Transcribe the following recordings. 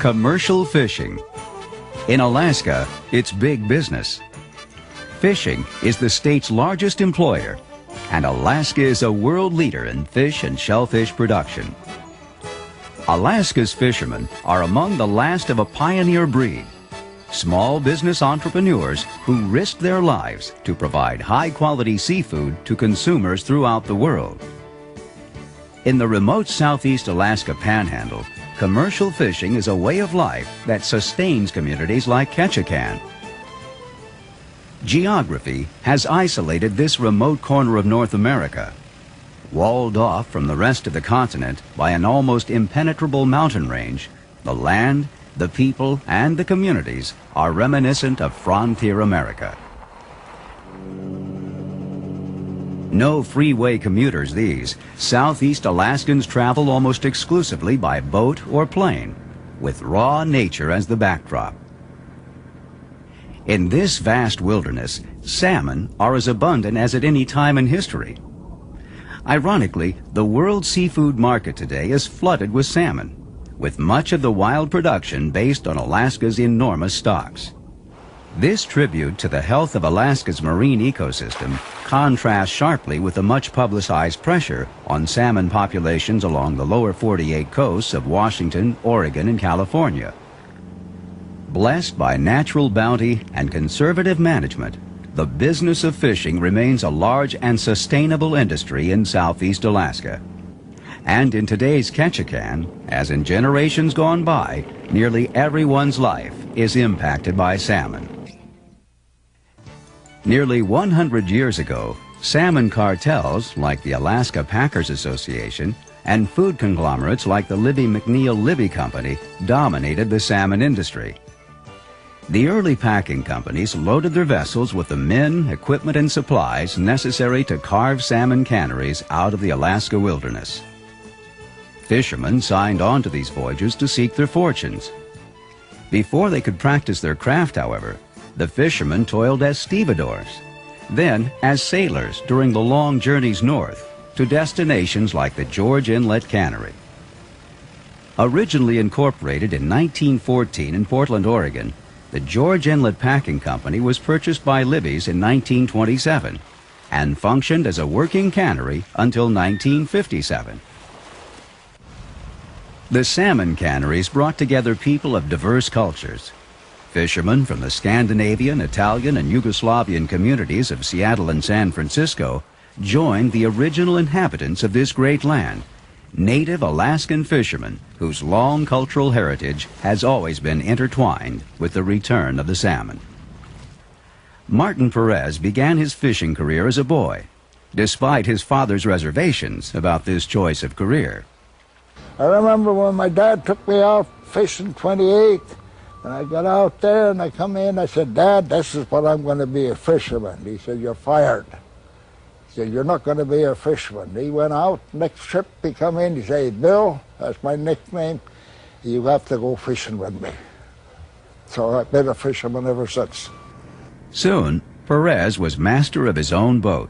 Commercial fishing. In Alaska, it's big business. Fishing is the state's largest employer, and Alaska is a world leader in fish and shellfish production. Alaska's fishermen are among the last of a pioneer breed, small business entrepreneurs who risk their lives to provide high-quality seafood to consumers throughout the world. In the remote southeast Alaska Panhandle, commercial fishing is a way of life that sustains communities like Ketchikan. Geography has isolated this remote corner of North America. Walled off from the rest of the continent by an almost impenetrable mountain range, the land, the people, and the communities are reminiscent of frontier America. No freeway commuters these. Southeast Alaskans travel almost exclusively by boat or plane, with raw nature as the backdrop. In this vast wilderness, salmon are as abundant as at any time in history. Ironically, the world seafood market today is flooded with salmon, with much of the wild production based on Alaska's enormous stocks. This tribute to the health of Alaska's marine ecosystem contrasts sharply with the much publicized pressure on salmon populations along the lower 48 coasts of Washington, Oregon, and California. Blessed by natural bounty and conservative management, the business of fishing remains a large and sustainable industry in southeast Alaska. And in today's Ketchikan, as in generations gone by, nearly everyone's life is impacted by salmon. Nearly 100 years ago, salmon cartels like the Alaska Packers Association and food conglomerates like the Libby McNeil Libby Company dominated the salmon industry. The early packing companies loaded their vessels with the men, equipment, and supplies necessary to carve salmon canneries out of the Alaska wilderness. Fishermen signed on to these voyages to seek their fortunes. Before they could practice their craft, however, the fishermen toiled as stevedores, then as sailors during the long journeys north to destinations like the George Inlet Cannery. Originally incorporated in 1914 in Portland, Oregon, the George Inlet Packing Company was purchased by Libby's in 1927 and functioned as a working cannery until 1957. The salmon canneries brought together people of diverse cultures. Fishermen from the Scandinavian, Italian, and Yugoslavian communities of Seattle and San Francisco joined the original inhabitants of this great land, native Alaskan fishermen whose long cultural heritage has always been intertwined with the return of the salmon. Martin Perez began his fishing career as a boy, despite his father's reservations about this choice of career. I remember when my dad took me out fishing 28, and I got out there and I come in, I said, "Dad, this is what I'm going to be, a fisherman." He said, "You're fired." He said, "You're not going to be a fisherman." He went out, next trip he come in, he said, "Bill," that's my nickname, "you have to go fishing with me." So I've been a fisherman ever since. Soon, Perez was master of his own boat.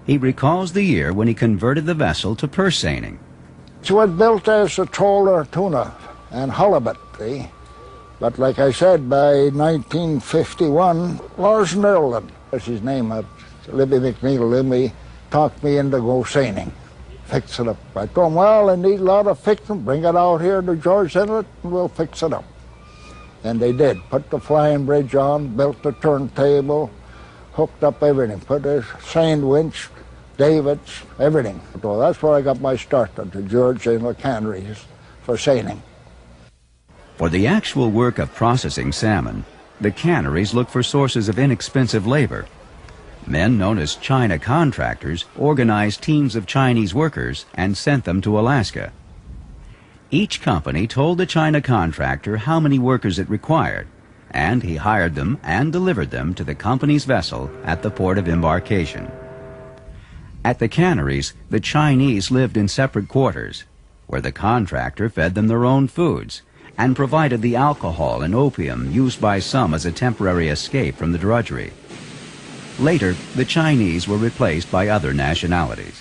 He recalls the year when he converted the vessel to purse seining. It was built as a trawler tuna and halibut, see? But like I said, by 1951, Lars Nerlin, that's his name, Libby McNeil Libby, talked me into go seining, fix it up. I told him, "Well, I need a lot of fixing, bring it out here to George Inlet and we'll fix it up." And they did, put the flying bridge on, built the turntable, hooked up everything, put a seine winch, davits, everything. So that's where I got my start at the George Inlet canneries for seining. For the actual work of processing salmon, the canneries look for sources of inexpensive labor. Men known as China contractors organized teams of Chinese workers and sent them to Alaska. Each company told the China contractor how many workers it required, and he hired them and delivered them to the company's vessel at the port of embarkation. At the canneries, the Chinese lived in separate quarters, where the contractor fed them their own foods and provided the alcohol and opium used by some as a temporary escape from the drudgery. Later, the Chinese were replaced by other nationalities.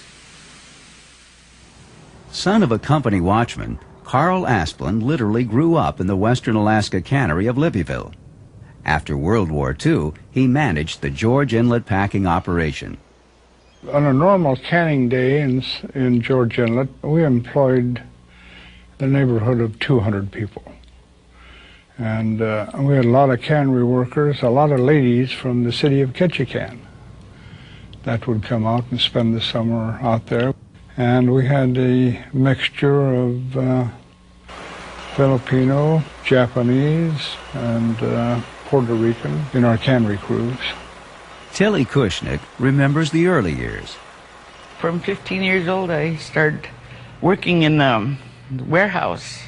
Son of a company watchman, Carl Asplund literally grew up in the western Alaska cannery of Libbeyville. After World War II, he managed the George Inlet packing operation. On a normal canning day in George Inlet, we employed the neighborhood of 200 people. And we had a lot of cannery workers, a lot of ladies from the city of Ketchikan that would come out and spend the summer out there. And we had a mixture of Filipino, Japanese, and Puerto Rican in our cannery crews. Tilly Kushnick remembers the early years. From 15 years old, I started working in the warehouse,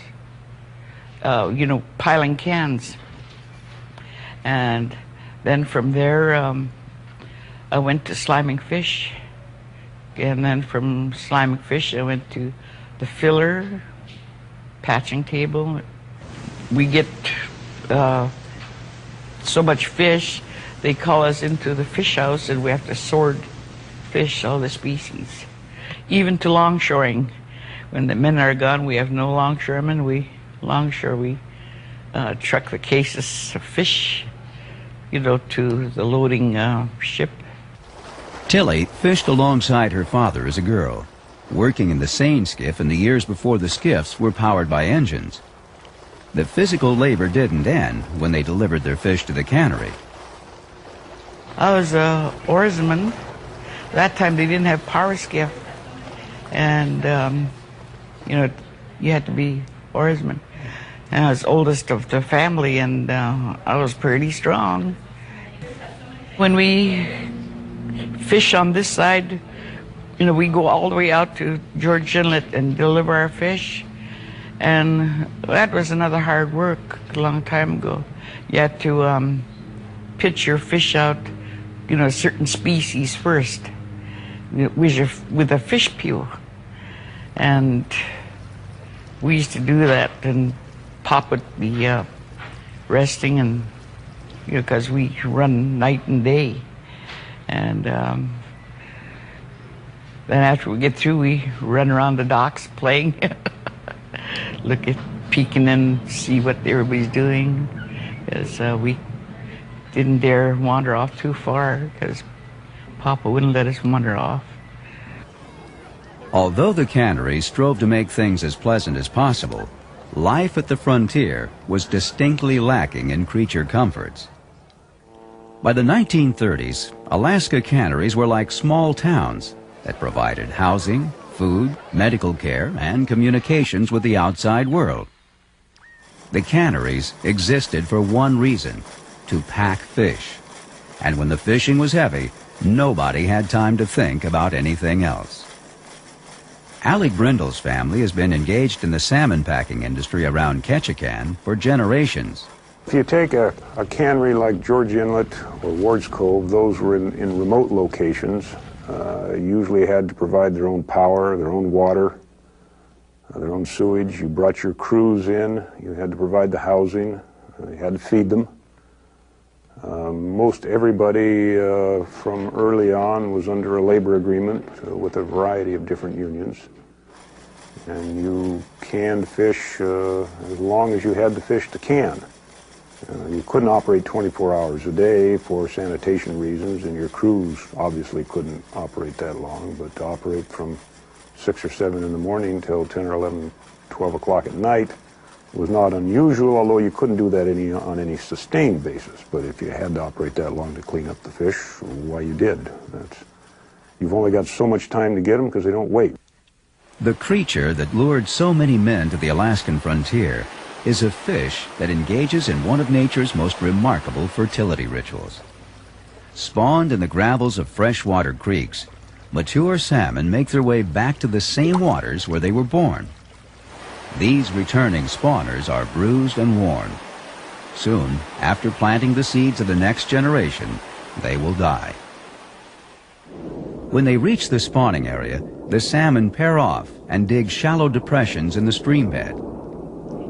piling cans. And then from there, I went to sliming fish. And then from sliming fish, I went to the filler, patching table. We get so much fish, they call us into the fish house and we have to sort fish, all the species. Even to longshoring. When the men are gone, we have no longshoremen. We truck the cases of fish, to the loading ship. Tilly fished alongside her father as a girl, working in the seine skiff in the years before the skiffs were powered by engines. The physical labor didn't end when they delivered their fish to the cannery. I was a oarsman. That time they didn't have power skiff. And, you had to be oarsman. And I was oldest of the family, and I was pretty strong. When we fish on this side, we go all the way out to George Inlet and deliver our fish. And that was another hard work a long time ago. You had to pitch your fish out, certain species first with a fish peel. And we used to do that, and Pop would be resting, and because we run night and day. And then after we get through, we run around the docks playing. Look at, peeking in, see what everybody's doing. Because we didn't dare wander off too far, because Papa wouldn't let us wander off. Although the cannery strove to make things as pleasant as possible, life at the frontier was distinctly lacking in creature comforts. By the 1930s, Alaska canneries were like small towns that provided housing, food, medical care, and communications with the outside world. The canneries existed for one reason: to pack fish. And when the fishing was heavy, nobody had time to think about anything else. Alec Brindle's family has been engaged in the salmon packing industry around Ketchikan for generations. If you take a cannery like George Inlet or Ward's Cove, those were in remote locations. Usually had to provide their own power, their own water, their own sewage. You brought your crews in, you had to provide the housing, you had to feed them. Most everybody from early on was under a labor agreement with a variety of different unions. And you canned fish as long as you had the fish to can. You couldn't operate 24 hours a day for sanitation reasons, and your crews obviously couldn't operate that long, but to operate from 6 or 7 in the morning till 10 or 11, 12 o'clock at night was not unusual, although you couldn't do that on any sustained basis. But if you had to operate that long to clean up the fish, why, you did. You've only got so much time to get them because they don't wait. The creature that lured so many men to the Alaskan frontier is a fish that engages in one of nature's most remarkable fertility rituals. Spawned in the gravels of freshwater creeks, mature salmon make their way back to the same waters where they were born. These returning spawners are bruised and worn. Soon, after planting the seeds of the next generation, they will die. When they reach the spawning area, the salmon pair off and dig shallow depressions in the stream bed.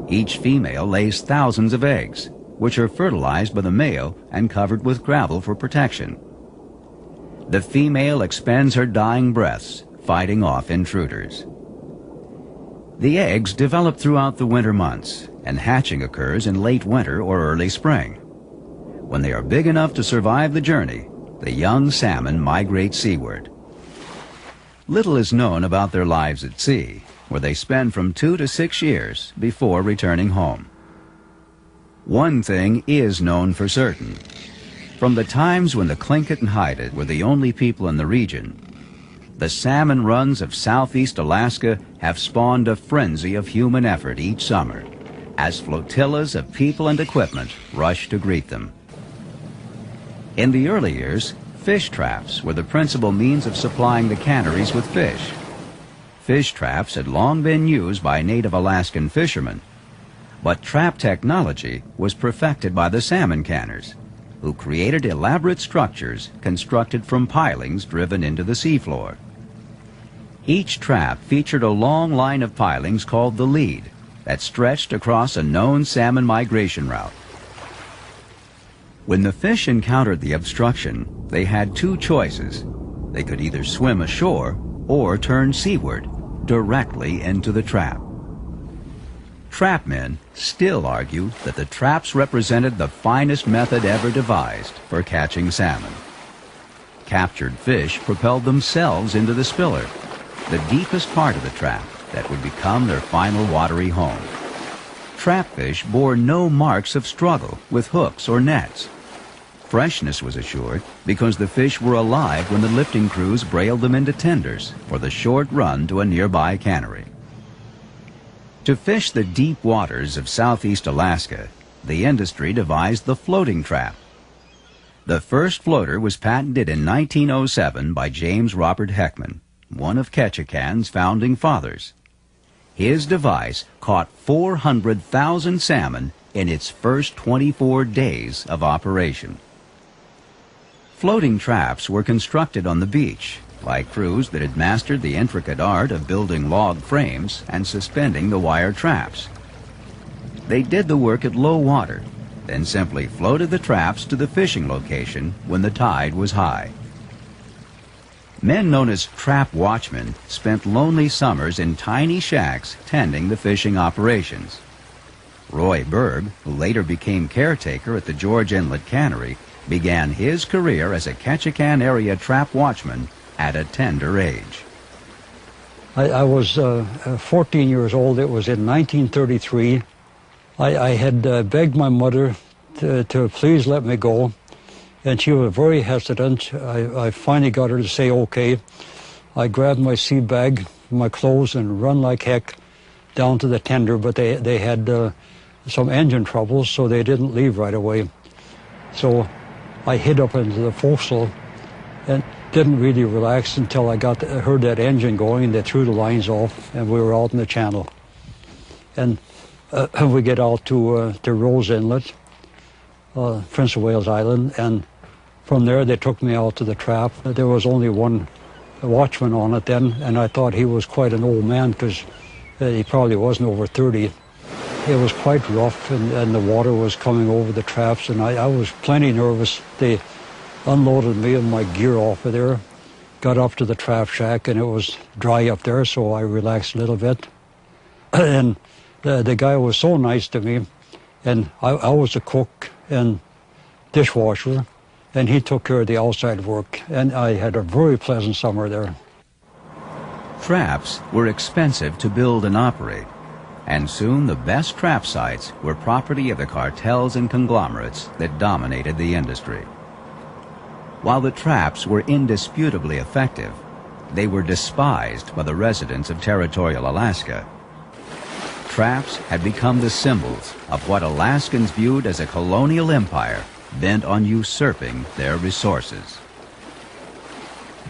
Each female lays thousands of eggs, which are fertilized by the male and covered with gravel for protection. The female expends her dying breaths, fighting off intruders. The eggs develop throughout the winter months, and hatching occurs in late winter or early spring. When they are big enough to survive the journey, the young salmon migrate seaward. Little is known about their lives at sea, where they spend from 2 to 6 years before returning home. One thing is known for certain. From the times when the Tlingit and Haida were the only people in the region, the salmon runs of southeast Alaska have spawned a frenzy of human effort each summer, as flotillas of people and equipment rush to greet them. In the early years, fish traps were the principal means of supplying the canneries with fish. Fish traps had long been used by native Alaskan fishermen, but trap technology was perfected by the salmon canners, who created elaborate structures constructed from pilings driven into the seafloor. Each trap featured a long line of pilings called the lead that stretched across a known salmon migration route. When the fish encountered the obstruction, they had two choices. They could either swim ashore or turn seaward, directly into the trap. Trapmen still argue that the traps represented the finest method ever devised for catching salmon. Captured fish propelled themselves into the spiller, the deepest part of the trap that would become their final watery home. Trapfish bore no marks of struggle with hooks or nets. Freshness was assured because the fish were alive when the lifting crews brailed them into tenders for the short run to a nearby cannery. To fish the deep waters of southeast Alaska, the industry devised the floating trap. The first floater was patented in 1907 by James Robert Heckman, one of Ketchikan's founding fathers. His device caught 400,000 salmon in its first 24 days of operation. Floating traps were constructed on the beach by crews that had mastered the intricate art of building log frames and suspending the wire traps. They did the work at low water, then simply floated the traps to the fishing location when the tide was high. Men known as trap watchmen spent lonely summers in tiny shacks tending the fishing operations. Roy Berg, who later became caretaker at the George Inlet Cannery, began his career as a Ketchikan area trap watchman at a tender age. I was 14 years old. It was in 1933. I had begged my mother to please let me go, and she was very hesitant. I finally got her to say okay. I grabbed my seed bag, my clothes, and run like heck down to the tender, but they had some engine troubles, so they didn't leave right away. So I hid up into the forecastle and didn't really relax until I heard that engine going, and they threw the lines off, and we were out in the channel. And we get out to Rose Inlet, Prince of Wales Island, and from there they took me out to the trap. There was only one watchman on it then, and I thought he was quite an old man because he probably wasn't over 30. It was quite rough, and the water was coming over the traps, and I was plenty nervous. They unloaded me and my gear off of there, got up to the trap shack, and it was dry up there, so I relaxed a little bit. And the guy was so nice to me, and I was a cook and dishwasher, and he took care of the outside work, and I had a very pleasant summer there. Traps were expensive to build and operate, and soon the best trap sites were property of the cartels and conglomerates that dominated the industry. While the traps were indisputably effective, they were despised by the residents of territorial Alaska. Traps had become the symbols of what Alaskans viewed as a colonial empire bent on usurping their resources.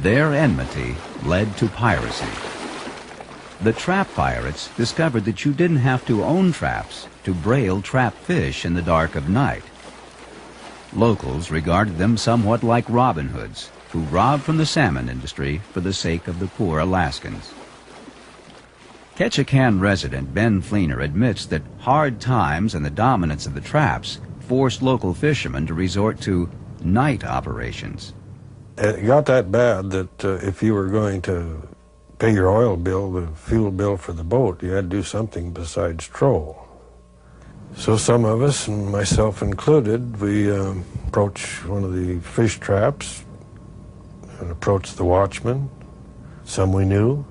Their enmity led to piracy. The trap pirates discovered that you didn't have to own traps to brail trap fish in the dark of night. Locals regarded them somewhat like Robin Hoods, who robbed from the salmon industry for the sake of the poor Alaskans. Ketchikan resident Ben Fleener admits that hard times and the dominance of the traps forced local fishermen to resort to night operations. It got that bad that if you were going to pay your oil bill, the fuel bill for the boat, you had to do something besides troll. So some of us, and myself included, we approached one of the fish traps and approached the watchman. Some we knew,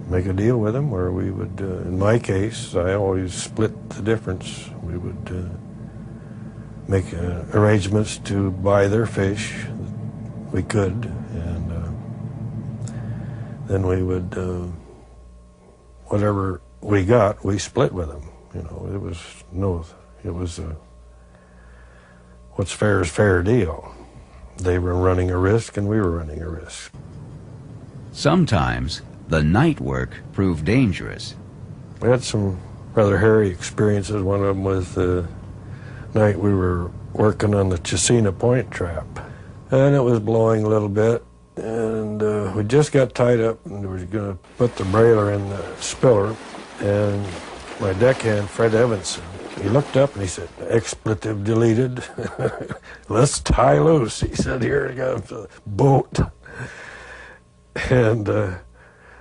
make a deal with them where we would, in my case, I always split the difference. We would make arrangements to buy their fish. We could, and then we would, whatever we got, we split with them. You know, it was what's fair is fair deal. They were running a risk and we were running a risk. Sometimes the night work proved dangerous. We had some rather hairy experiences. One of them was the night we were working on the Chesina Point trap. And it was blowing a little bit, and we just got tied up and we were going to put the brailer in the spiller, and my deckhand, Fred Evanson, he looked up and he said, "Expletive deleted." "Let's tie loose." He said, "Here comes a boat." And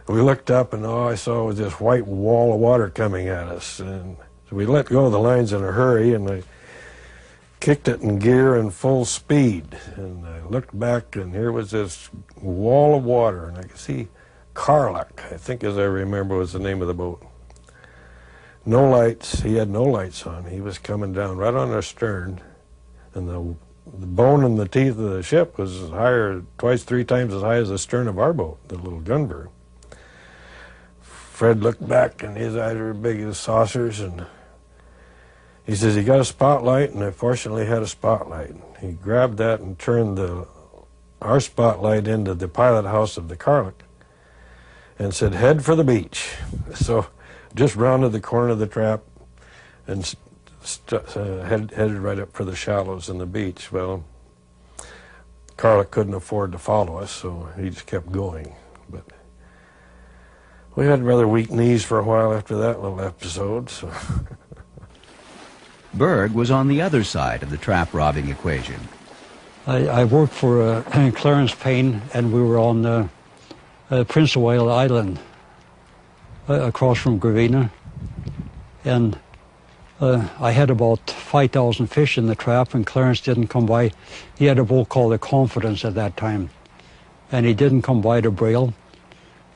we looked up and all I saw was this white wall of water coming at us. And so we let go of the lines in a hurry, and I kicked it in gear and full speed. And I looked back, and here was this wall of water, and I could see Carlock, I think as I remember was the name of the boat. No lights, he had no lights on. He was coming down right on our stern, and the bone in the teeth of the ship was higher, twice, 3 times as high as the stern of our boat, the little gunboat. Fred looked back, and his eyes were big as saucers, and he says, "You got a spotlight?" And I fortunately had a spotlight. He grabbed that and turned our spotlight into the pilot house of the Carlock and said, "Head for the beach." So just rounded the corner of the trap and headed right up for the shallows in the beach. Well, Carlock couldn't afford to follow us, so he just kept going. But we had rather weak knees for a while after that little episode. So. Berg was on the other side of the trap robbing equation. I worked for Clarence Payne, and we were on Prince of Wales Island, across from Gravina, and I had about 5,000 fish in the trap, and Clarence didn't come by. He had a boat called the Confidence at that time, and he didn't come by to brail.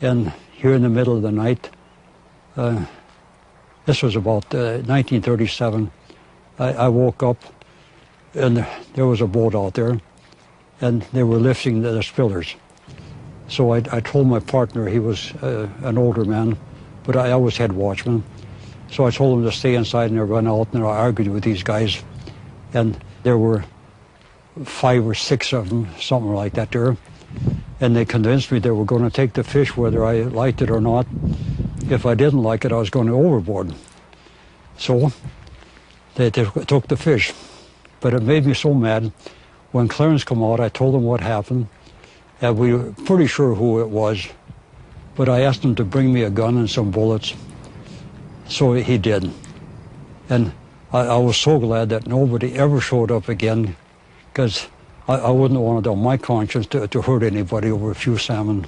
And here in the middle of the night, this was about 1937, I woke up, and there was a boat out there, and they were lifting the spillers. So I told my partner, he was an older man, but I was head watchman. So I told him to stay inside, and I ran out and I argued with these guys. And there were 5 or 6 of them, something like that there. And they convinced me they were going to take the fish whether I liked it or not. If I didn't like it, I was going to overboard. So they took the fish. But it made me so mad. When Clarence came out, I told him what happened. And we were pretty sure who it was. But I asked him to bring me a gun and some bullets. So he did. And I was so glad that nobody ever showed up again, because I wouldn't want it on my conscience to hurt anybody over a few salmon.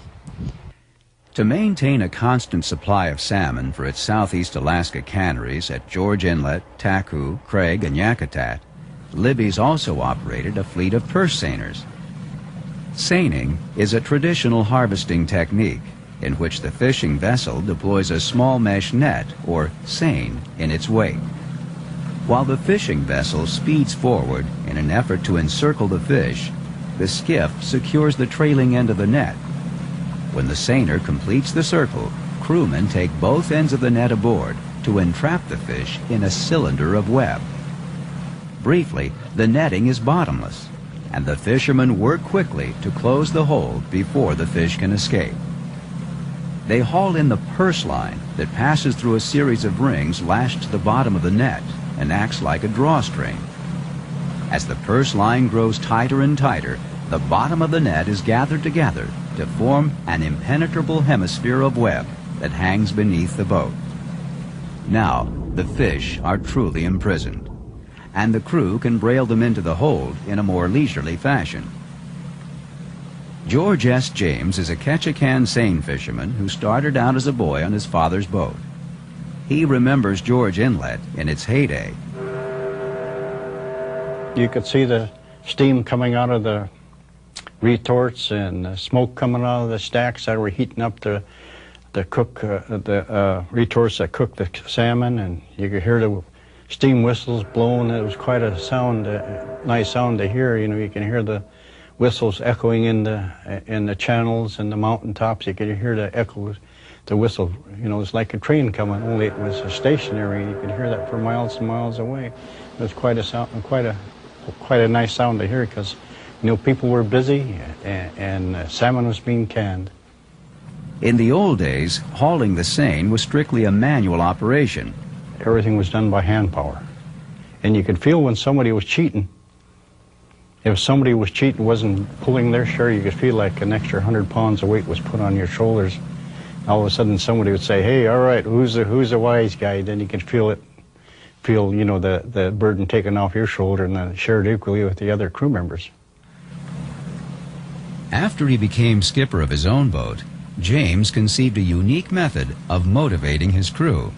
To maintain a constant supply of salmon for its southeast Alaska canneries at George Inlet, Taku, Craig, and Yakutat, Libby's also operated a fleet of purse seiners. Seining is a traditional harvesting technique in which the fishing vessel deploys a small mesh net, or seine, in its wake. While the fishing vessel speeds forward in an effort to encircle the fish, the skiff secures the trailing end of the net. When the seiner completes the circle, crewmen take both ends of the net aboard to entrap the fish in a cylinder of web. Briefly, the netting is bottomless, and the fishermen work quickly to close the hold before the fish can escape. They haul in the purse line that passes through a series of rings lashed to the bottom of the net and acts like a drawstring. As the purse line grows tighter and tighter, the bottom of the net is gathered together to form an impenetrable hemisphere of web that hangs beneath the boat. Now, the fish are truly imprisoned, and the crew can brail them into the hold in a more leisurely fashion. George S. James is a Ketchikan seine fisherman who started out as a boy on his father's boat. He remembers George Inlet in its heyday. You could see the steam coming out of the retorts and the smoke coming out of the stacks that were heating up the retorts that cooked the salmon, and you could hear the steam whistles blowing. It was quite a sound, nice sound to hear. You know, you can hear the whistles echoing in the channels and the mountaintops. You could hear the echo, the whistle. You know, it's like a train coming, only it was stationary. You could hear that for miles and miles away. It was quite a sound, quite a nice sound to hear, because you know, people were busy and salmon was being canned. In the old days, hauling the seine was strictly a manual operation. Everything was done by hand power. And you could feel when somebody was cheating. If somebody was cheating, wasn't pulling their share, you could feel like an extra 100 pounds of weight was put on your shoulders. All of a sudden somebody would say, hey, all right, who's the wise guy? Then you could feel, you know, the burden taken off your shoulder and then shared equally with the other crew members. After he became skipper of his own boat, James conceived a unique method of motivating his crew.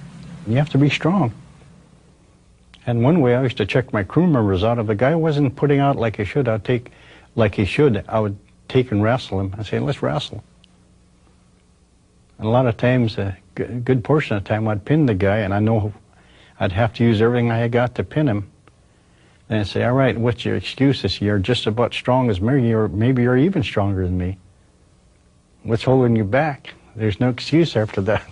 You have to be strong. And one way I used to check my crew members out, if a guy wasn't putting out like he should, I would take and wrestle him and say, let's wrestle. And a lot of times, a good portion of the time, I'd pin the guy, and I know I'd have to use everything I had got to pin him. And I'd say, all right, what's your excuses? You're just about strong as me, or maybe you're even stronger than me. What's holding you back? There's no excuse after that.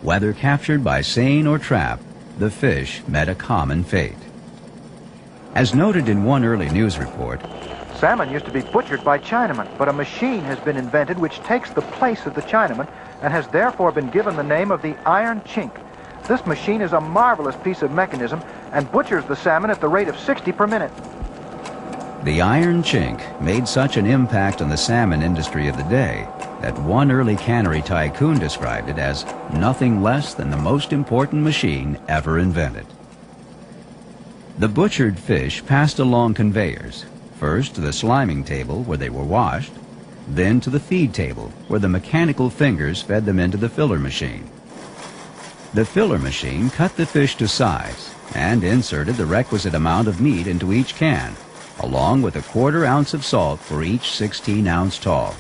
Whether captured by seine or trap, the fish met a common fate. As noted in one early news report, salmon used to be butchered by Chinamen, but a machine has been invented which takes the place of the Chinaman and has therefore been given the name of the iron chink. This machine is a marvelous piece of mechanism and butchers the salmon at the rate of 60 per minute. The iron chink made such an impact on the salmon industry of the day that one early cannery tycoon described it as nothing less than the most important machine ever invented. The butchered fish passed along conveyors, first to the sliming table where they were washed, then to the feed table where the mechanical fingers fed them into the filler machine. The filler machine cut the fish to size and inserted the requisite amount of meat into each can, along with a 1/4 ounce of salt for each 16-ounce tall.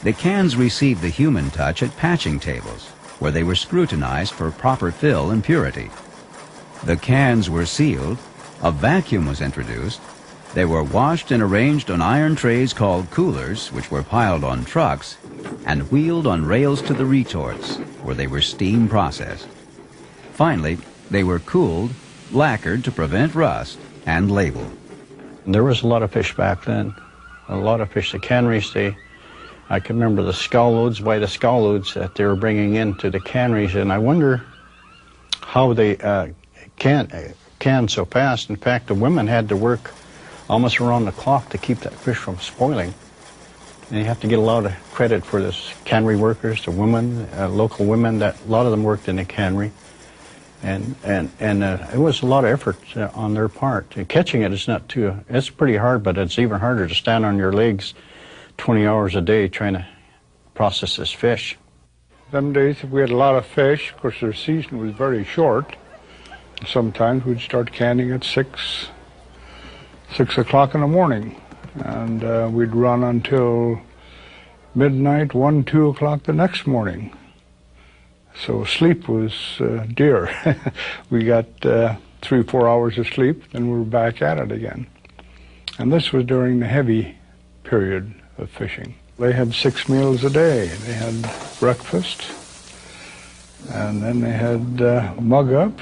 The cans received the human touch at patching tables, where they were scrutinized for proper fill and purity. The cans were sealed, a vacuum was introduced, they were washed and arranged on iron trays called coolers, which were piled on trucks, and wheeled on rails to the retorts, where they were steam processed. Finally, they were cooled, lacquered to prevent rust, and labeled. There was a lot of fish back then. A lot of fish. The canneries, I can remember the scow loads by the scow loads that they were bringing into the canneries, and I wonder how they can so fast. In fact, the women had to work almost around the clock to keep that fish from spoiling. And you have to get a lot of credit for this cannery workers, the women, local women, that a lot of them worked in the cannery. And it was a lot of effort on their part. Catching it is not too, it's pretty hard, but it's even harder to stand on your legs 20 hours a day trying to process this fish. Some days if we had a lot of fish, of course their season was very short. Sometimes we'd start canning at 6 o'clock in the morning, and we'd run until midnight, 1, 2 o'clock the next morning. So sleep was dear. We got 3 or 4 hours of sleep, then we were back at it again. And this was during the heavy period of fishing. They had 6 meals a day. They had breakfast, and then they had mug up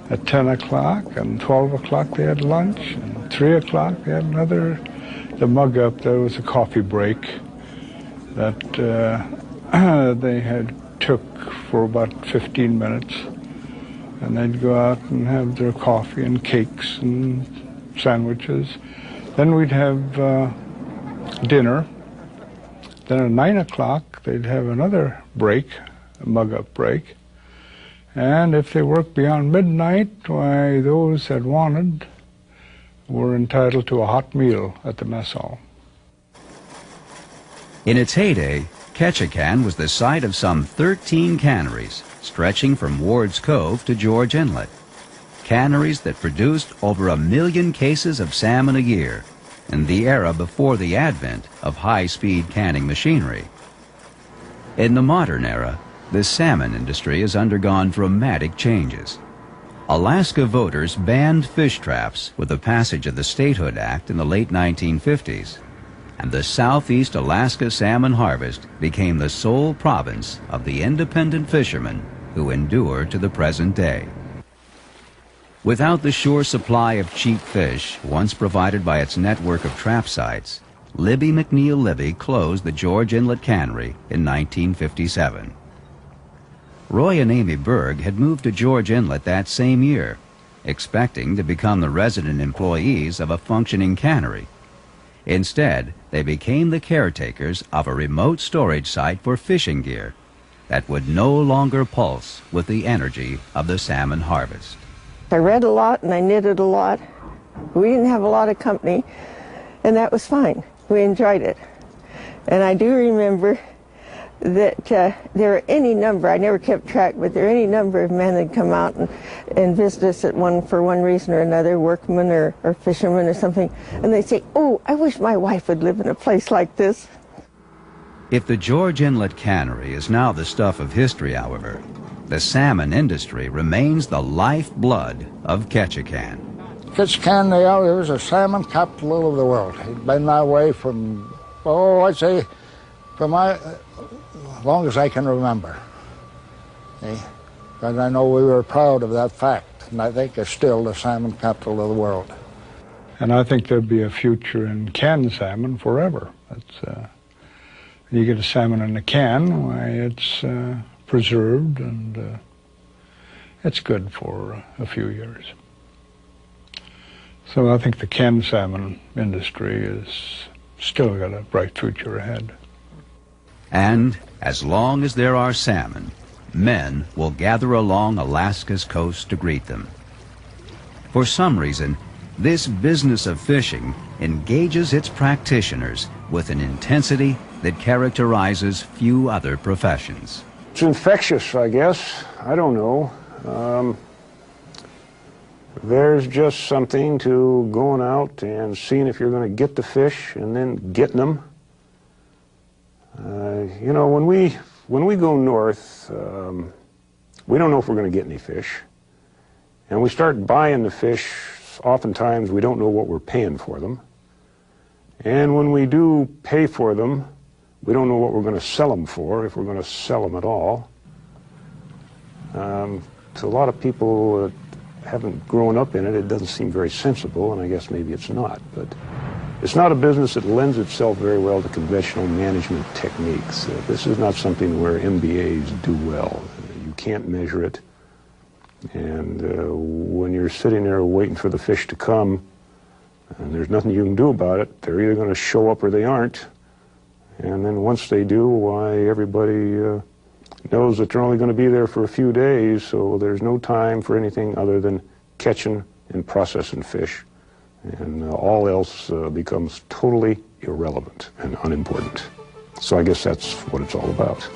at 10 o'clock, and 12 o'clock they had lunch, and 3 o'clock they had another, the mug up. There was a coffee break that they had took for about 15 minutes, and they'd go out and have their coffee and cakes and sandwiches. Then we'd have dinner. Then at 9 o'clock they'd have another break, a mug-up break. And if they worked beyond midnight, why, those that wanted were entitled to a hot meal at the mess hall. In its heyday, Ketchikan was the site of some 13 canneries, stretching from Ward's Cove to George Inlet. Canneries that produced over 1 million cases of salmon a year, in the era before the advent of high-speed canning machinery. In the modern era, the salmon industry has undergone dramatic changes. Alaska voters banned fish traps with the passage of the Statehood Act in the late 1950s, and the Southeast Alaska salmon harvest became the sole province of the independent fishermen who endure to the present day. Without the sure supply of cheap fish once provided by its network of trap sites, Libby McNeil Libby closed the George Inlet Cannery in 1957. Roy and Amy Berg had moved to George Inlet that same year, expecting to become the resident employees of a functioning cannery. Instead, they became the caretakers of a remote storage site for fishing gear that would no longer pulse with the energy of the salmon harvest. I read a lot and I knitted a lot. We didn't have a lot of company, and that was fine. We enjoyed it. And I do remember that there were any number, I never kept track, but there were any number of men that come out and visit us for one reason or another, workmen or fishermen or something, and they say, "Oh, I wish my wife would live in a place like this." If the George Inlet Cannery is now the stuff of history, however, the salmon industry remains the lifeblood of Ketchikan. Ketchikan, it was a salmon capital of the world. It's been that way from, I'd say, from as long as I can remember. And I know we were proud of that fact, and I think it's still the salmon capital of the world. And I think there'll be a future in canned salmon forever. You get a salmon in a can, why it's preserved, and it's good for a few years. So I think the canned salmon industry is still got a bright future ahead. And as long as there are salmon, men will gather along Alaska's coast to greet them. For some reason, this business of fishing engages its practitioners with an intensity that characterizes few other professions. It's infectious, I guess. I don't know. There's just something to going out and seeing if you're going to get the fish and then getting them. You know, when we go north, we don't know if we're going to get any fish. And we start buying the fish, oftentimes we don't know what we're paying for them. And when we do pay for them, we don't know what we're going to sell them for, if we're going to sell them at all. To a lot of people haven't grown up in it, it doesn't seem very sensible, and I guess maybe it's not. But it's not a business that lends itself very well to conventional management techniques. This is not something where MBAs do well. You can't measure it. And when you're sitting there waiting for the fish to come, and there's nothing you can do about it, they're either going to show up or they aren't. And then once they do, why, everybody knows that they're only going to be there for a few days, so there's no time for anything other than catching and processing fish. And all else becomes totally irrelevant and unimportant. So I guess that's what it's all about.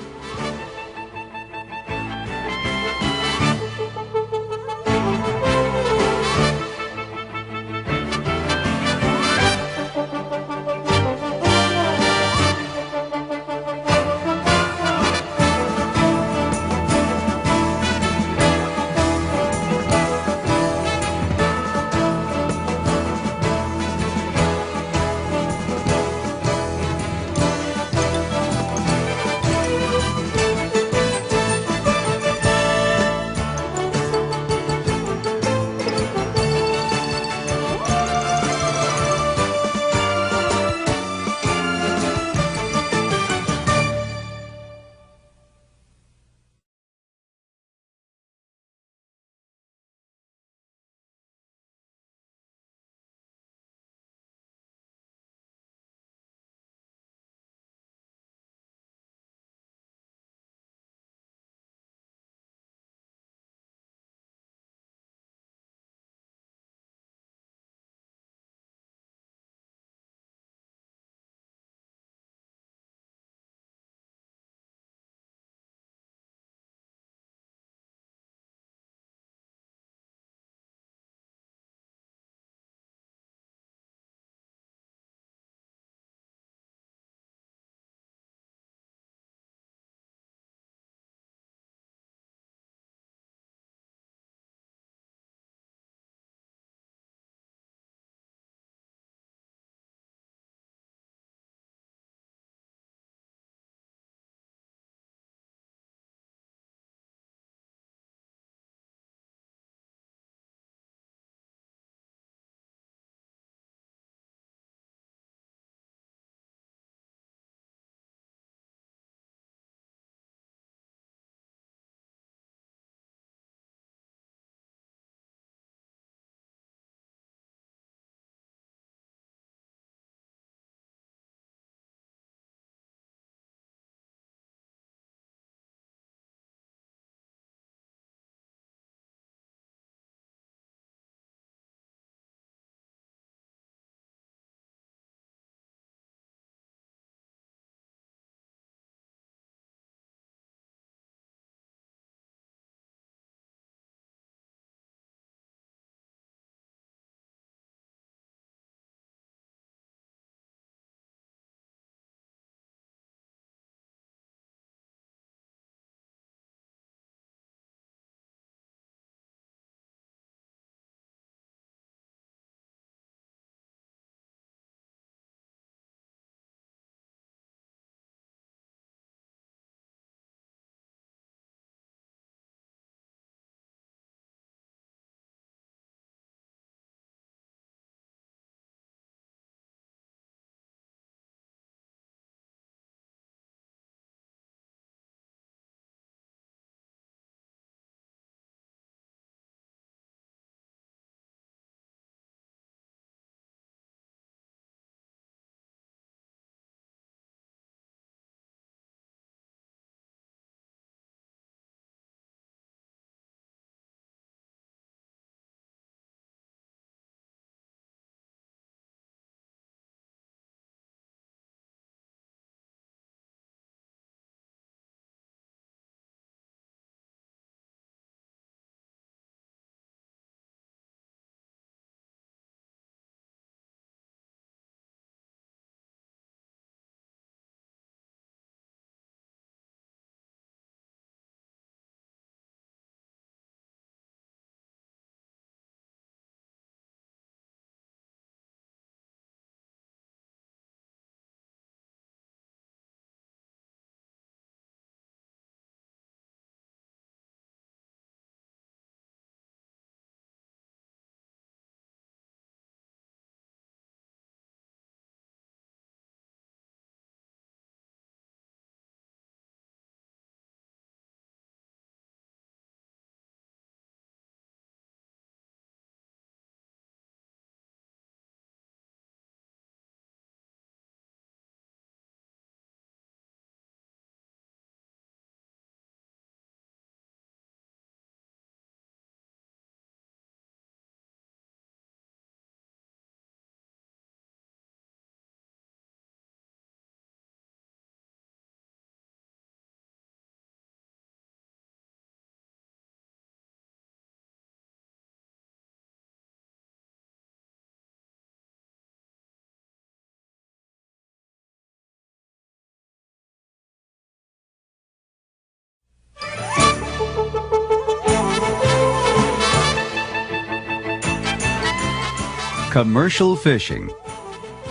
Commercial fishing.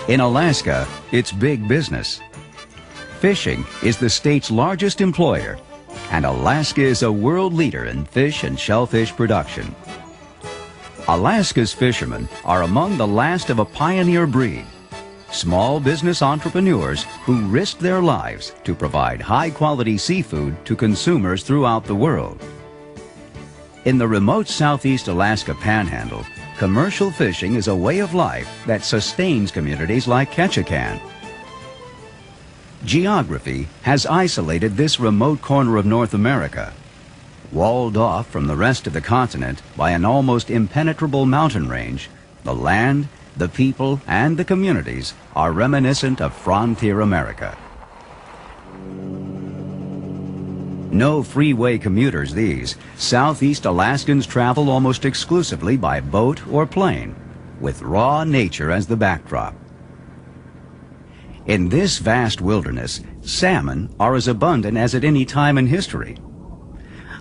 In Alaska, it's big business. Fishing is the state's largest employer, and Alaska is a world leader in fish and shellfish production. Alaska's fishermen are among the last of a pioneer breed, small business entrepreneurs who risk their lives to provide high-quality seafood to consumers throughout the world. In the remote southeast Alaska Panhandle, commercial fishing is a way of life that sustains communities like Ketchikan. Geography has isolated this remote corner of North America. Walled off from the rest of the continent by an almost impenetrable mountain range, the land, the people, and the communities are reminiscent of frontier America. No freeway commuters these. Southeast Alaskans travel almost exclusively by boat or plane, with raw nature as the backdrop. In this vast wilderness, salmon are as abundant as at any time in history.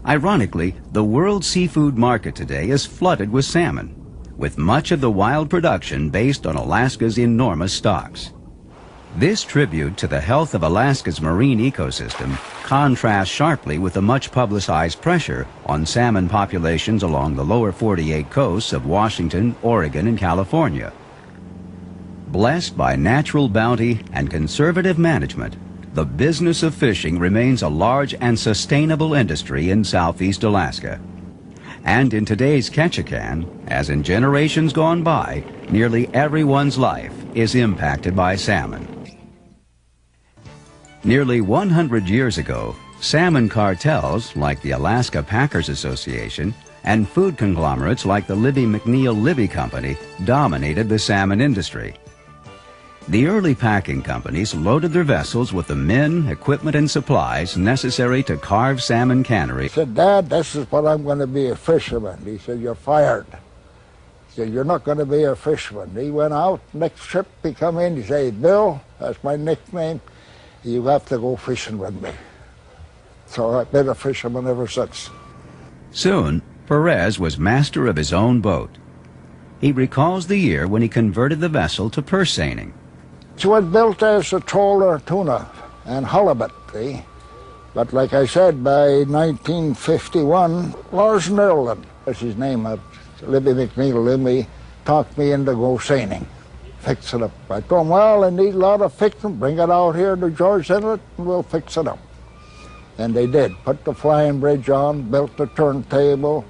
Ironically, the world seafood market today is flooded with salmon, with much of the wild production based on Alaska's enormous stocks. This tribute to the health of Alaska's marine ecosystem contrasts sharply with the much publicized pressure on salmon populations along the lower 48 coasts of Washington, Oregon, and California. Blessed by natural bounty and conservative management, the business of fishing remains a large and sustainable industry in southeast Alaska. And in today's Ketchikan, as in generations gone by, nearly everyone's life is impacted by salmon. Nearly 100 years ago, salmon cartels like the Alaska Packers Association and food conglomerates like the Libby McNeil Libby Company dominated the salmon industry. The early packing companies loaded their vessels with the men, equipment, and supplies necessary to carve salmon cannery. He said, "Dad, this is what I'm going to be, a fisherman." He said, "You're fired." He said, "You're not going to be a fisherman." He went out, next trip he come in, he said, "Bill, that's my nickname, you have to go fishing with me." So I've been a fisherman ever since. Soon, Perez was master of his own boat. He recalls the year when he converted the vessel to purse seining. It was built as a trawler tuna and halibut, see? But like I said, by 1951, Lars Nerland, that's his name, Libby McNeil Libby, talked me into go seining, fix it up. I told him, "Well, I need a lot of fixing, bring it out here to George Inlet and we'll fix it up." And they did, put the flying bridge on, built the turntable,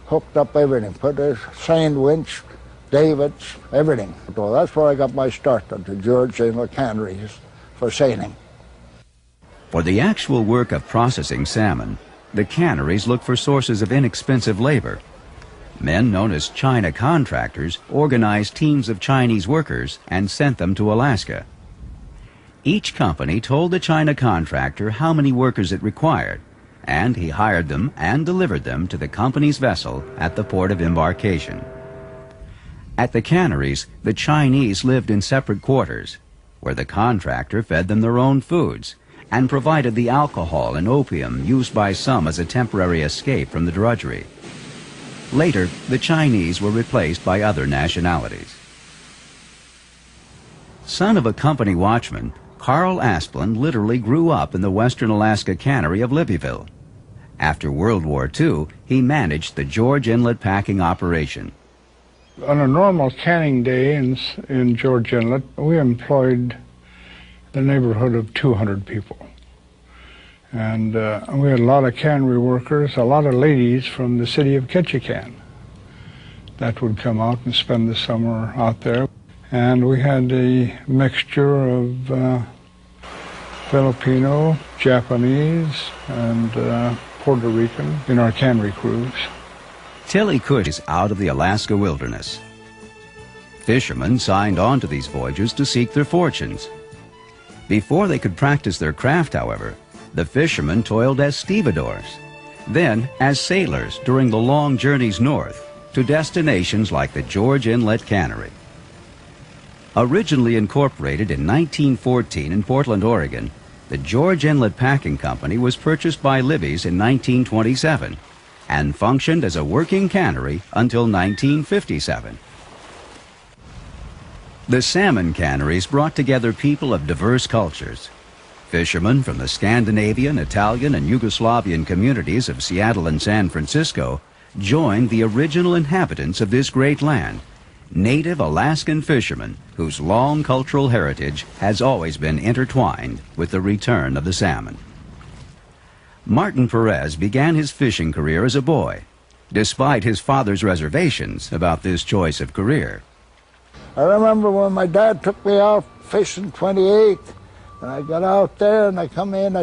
hooked up everything, put a seine winch, davits, everything. So that's where I got my start at the George Inlet canneries for seining. For the actual work of processing salmon, the canneries look for sources of inexpensive labor. Men known as China contractors organized teams of Chinese workers and sent them to Alaska. Each company told the China contractor how many workers it required, and he hired them and delivered them to the company's vessel at the port of embarkation. At the canneries, the Chinese lived in separate quarters, where the contractor fed them their own foods and provided the alcohol and opium used by some as a temporary escape from the drudgery. Later, the Chinese were replaced by other nationalities. Son of a company watchman, Carl Asplund literally grew up in the western Alaska cannery of Libbyville. After World War II, he managed the George Inlet packing operation. On a normal canning day in George Inlet, we employed the neighborhood of 200 people. And we had a lot of cannery workers, a lot of ladies from the city of Ketchikan that would come out and spend the summer out there. And we had a mixture of Filipino, Japanese, and Puerto Rican in our cannery crews. Tilly Cush is out of the Alaska wilderness. Fishermen signed on to these voyages to seek their fortunes. Before they could practice their craft, however, the fishermen toiled as stevedores, then as sailors during the long journeys north to destinations like the George Inlet Cannery. Originally incorporated in 1914 in Portland, Oregon, the George Inlet Packing Company was purchased by Libby's in 1927 and functioned as a working cannery until 1957. The salmon canneries brought together people of diverse cultures. Fishermen from the Scandinavian, Italian, and Yugoslavian communities of Seattle and San Francisco joined the original inhabitants of this great land, native Alaskan fishermen whose long cultural heritage has always been intertwined with the return of the salmon. Martin Perez began his fishing career as a boy, despite his father's reservations about this choice of career. I remember when my dad took me out fishing 28, and I got out there and I come in,